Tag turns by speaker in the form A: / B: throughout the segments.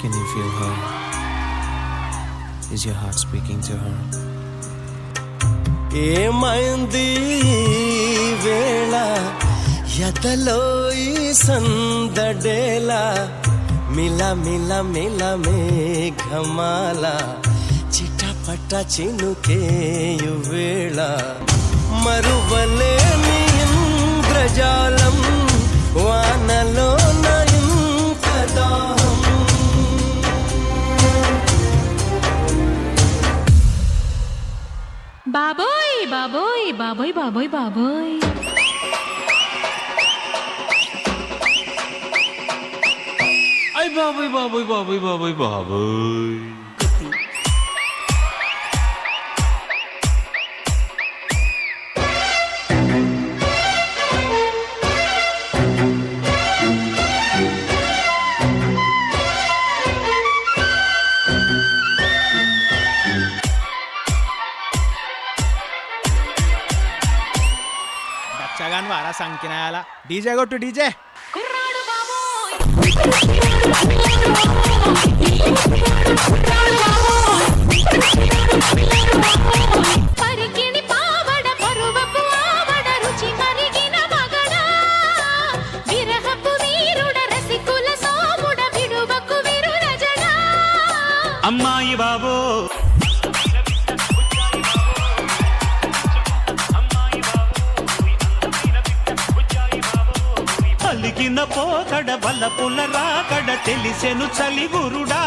A: Can you feel her? Is your heart speaking to her? ఏమైంది వేళ ఎదలో ఈ సందడేలా మిల మిల మిల మేఘమాల చిటపట చినుకేయు వేళ మరువలేని ఇంద్రజాలం వానలో ఇంతదా
B: బాబోయ్ బాబోయ్ బాబోయ్ బాబోయ్ బాబోయ్
C: ay baboy baboy baboy baboy baboy
D: బచ్చగాన్ వారా సంకినాయాల డీజే కొట్టు డీజే
B: కుర్రాడు బాబోయ్ పరికిణి పావడ పరువపు ఆవడ రుచి మరిగిన మగడా విరహపు వీరుడ రసికుల సోముడ విడువకు విరురజడా
C: అమ్మాయి బాబో పలికిన పోకడ బల్లపుల రాకడ తెలిసెను చలిగురుడా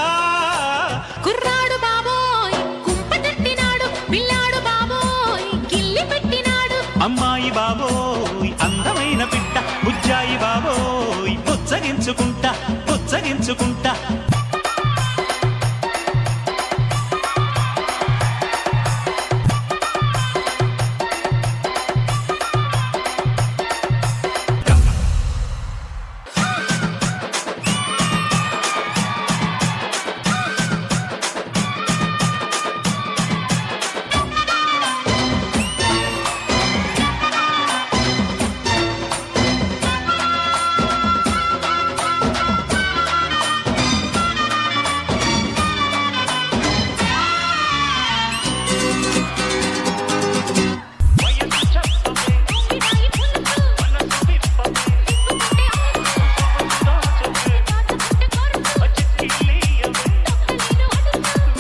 B: కుర్రాడు బాబోయ్ కుంపదట్టినాడు పిల్లాడు బాబోయ్ గిల్లి పెట్టినాడు
C: అమ్మాయి బాబోయ్ అందమైన బిడ్డ బుజ్జాయి బాబోయ్ పుచ్చగించుకుంటా పుచ్చగించుకుంటా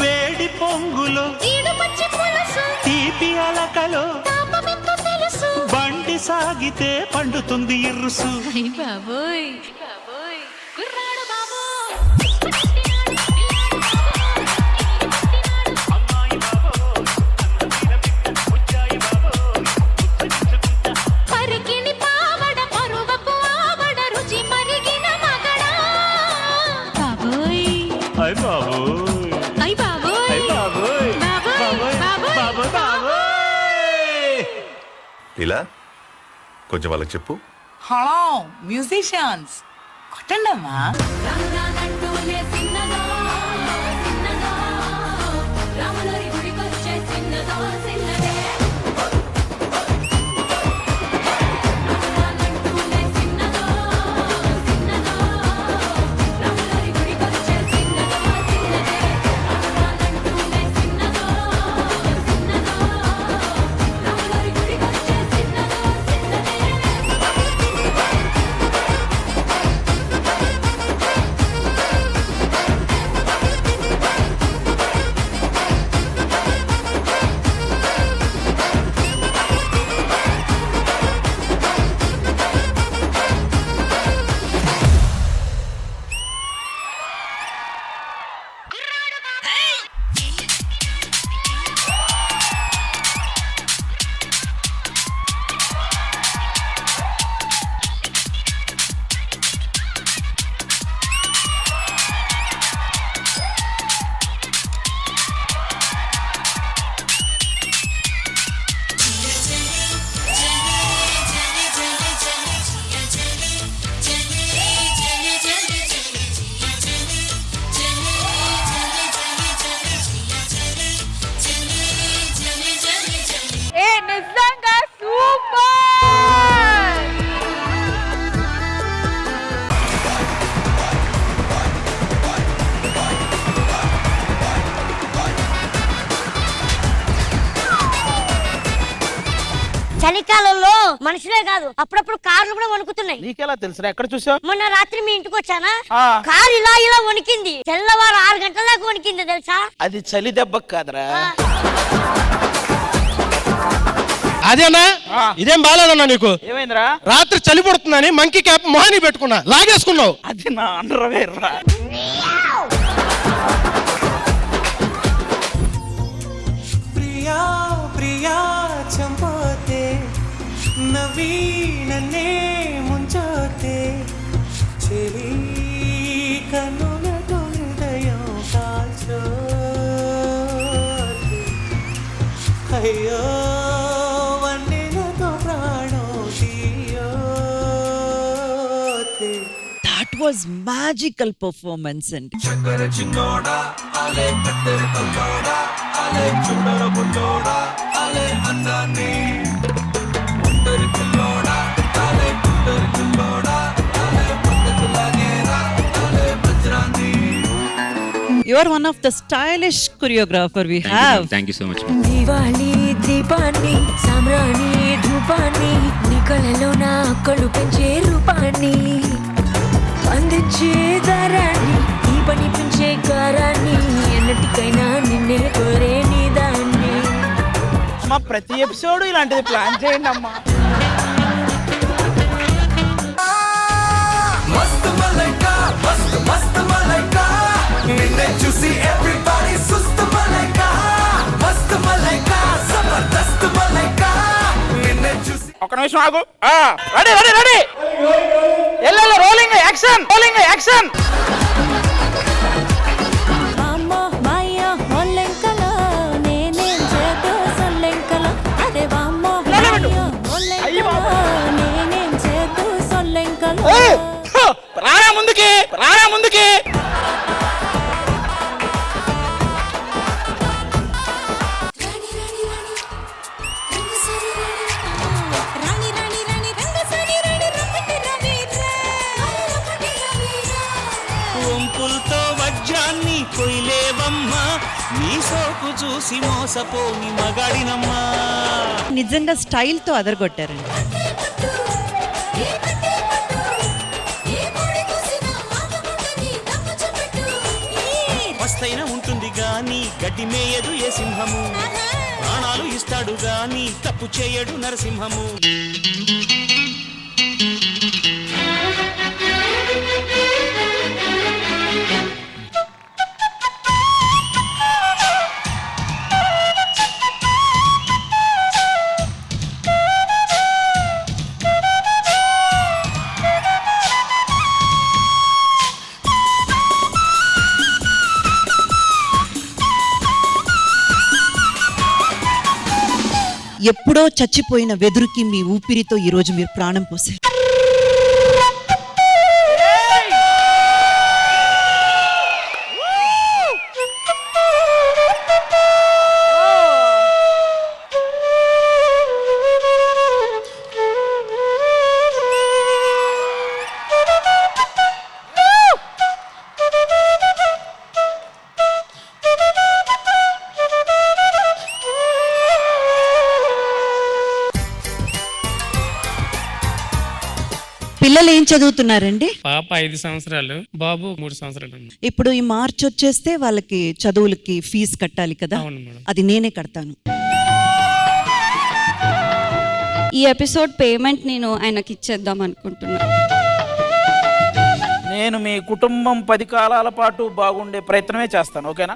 C: వేడి పొంగులో తీపి అలకలో బండి సాగితే పండుతుంది ఇరుసు
B: బాబోయ్ బాబోయ్ కుర్రాడు బాబోయ్ పరికిణి పావడ పరువపు ఆవడ రుచి మరిగిన మగడా బాబోయ్
C: అయ్ బాబోయ్
B: అయ్ బాబోయ్
C: అయ్ బాబోయ్
B: బాబోయ్ బాబోయ్
C: బాబోయ్ బాబోయ్
E: ఇలా కొంచెం వాళ్ళకి చెప్పు.
F: హలో మ్యూజిషియన్స్ కొట్టండమ్మా.
G: కాలంలో మనుషులే కాదు అప్పుడప్పుడు కార్లు కూడా వణుకుతున్నాయి.
D: నీకెలా తెలుసురా? ఎక్కడ చూసావు?
G: మొన్న రాత్రి మీ ఇంటికి వచ్చానా,
D: ఆ.
G: కారు ఇలా వణికింది. తెల్లవారు 6 గంటల దాకా వణికింది తెలుసా?
D: అది చలి దెబ్బకు కాదురా.
H: అదేనా? ఇదేం బాలేదన్నా నీకు?
D: ఏమైందిరా?
H: రాత్రి చలి పడుతుందని మంకీ క్యాప్ మొహానికి పెట్టుకున్నా, లాగేసుకున్నావు.
D: అది నా అండర్వేర్ రా.
A: ప్రియా ప్రియా చంపోతే నవీనన్నే ముంచోతే చెలి కన్నులతో హృదయం కాల్చోతే అయ్యో వన్నెలతో ప్రాణం తీయోతే.
I: That was magical performance and
A: చక్కర చిన్నోడా అలే కత్తెర కల్లోడా అలే చుండర బుల్లోడా అలే అందాన్ని ఒంటరి పిల్లోడా అలే కుంటరి పిల్లోడా అలే పద్ధతులాగేరా అలే వజ్రాన్ని.
I: you are one of the stylish choreographer we have.
J: Thank you so much.
B: Diwali దీపాన్ని సామ్రాణి ధూపాన్ని నీ కళలో నా కళ్ళు పెంచే రూపాన్ని అందించే దారాన్ని ఈ పని పెంచే కారాన్ని ఎన్నటికైనా నిన్నే కోరే నీ దాన్ని.
D: మా ప్రతి ఎపిసోడ్ ఇలాంటిది ప్లాన్ చేయండి అమ్మా.
A: మస్త్ మలైకా మస్త్ మస్త్ మలైకా నిన్నే చూసి ఎవ్రీబడీ సుస్త్ మలైకా మస్త్ మలైకా జబర్దస్త్ మలైకా నిన్నే చూసి.
D: ఒక నిమిషం ఆగు. Ready ready ready. ఎల్ల రోలింగ్ యాక్షన్, రోలింగ్ యాక్షన్.
B: అమ్మ మాయ ఒల్లెంకల నేనేం చేతో సొల్లెంకల అరే వామ్మ మాయ ఒల్లెంకల నేనేం చేతో సొల్లెంకల.
D: రారా ముందుకి, రారా ముందుకి.
B: రాణి రాణి రాణి రంగసాని రాణి రమ్మటి రవీరా రమ్మటి రవీరా.
A: వంపులతో వజ్రాన్ని కొయ్యలేవమ్మా నీ సోకు చూసి మోసపోని మగాడినమ్మా.
I: నిజంగా స్టైల్ తో అదరగొట్టారండి.
A: మస్తైన ఉంటుంది గాని గడ్డి మేయదు ఏ సింహము, ప్రాణాలు ఇస్తాడు గాని తప్పు చేయడు నరసింహము.
I: ఎప్పుడో చచ్చిపోయిన వెదురుకి మీ ఊపిరితో ఈ రోజు మీరు ప్రాణం పోసారు. పిల్లలు ఏం చదువుతున్నారండి?
K: పాప 5 సంవత్సరాలు, బాబు 3 సంవత్సరాలు.
I: ఇప్పుడు ఈ మార్చి వచ్చేస్తే వాళ్ళకి చదువులకి ఫీజు కట్టాలి కదా,
K: అవును మేడం.
I: అది నేనే కడతాను.
B: ఈ ఎపిసోడ్ పేమెంట్ నేను ఆయనకి ఇచ్చేద్దాం అనుకుంటున్నా.
D: నేను మీ కుటుంబం 10 కాలాల పాటు బాగుండే ప్రయత్నమే చేస్తాను, ఓకేనా?